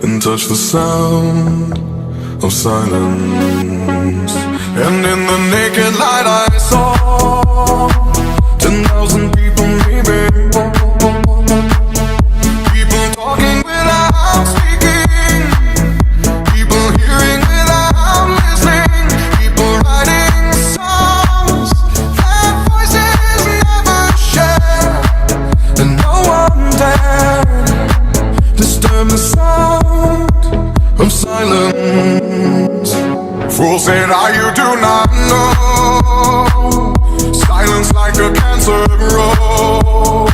and touch the sound of silence. And in the naked light I saw 10,000 people maybe, people talking without speaking, people hearing without listening, people writing songs that voices never share, and no one dared disturb the sound of silence. Fools said, you do not know. Silence like a cancer grows.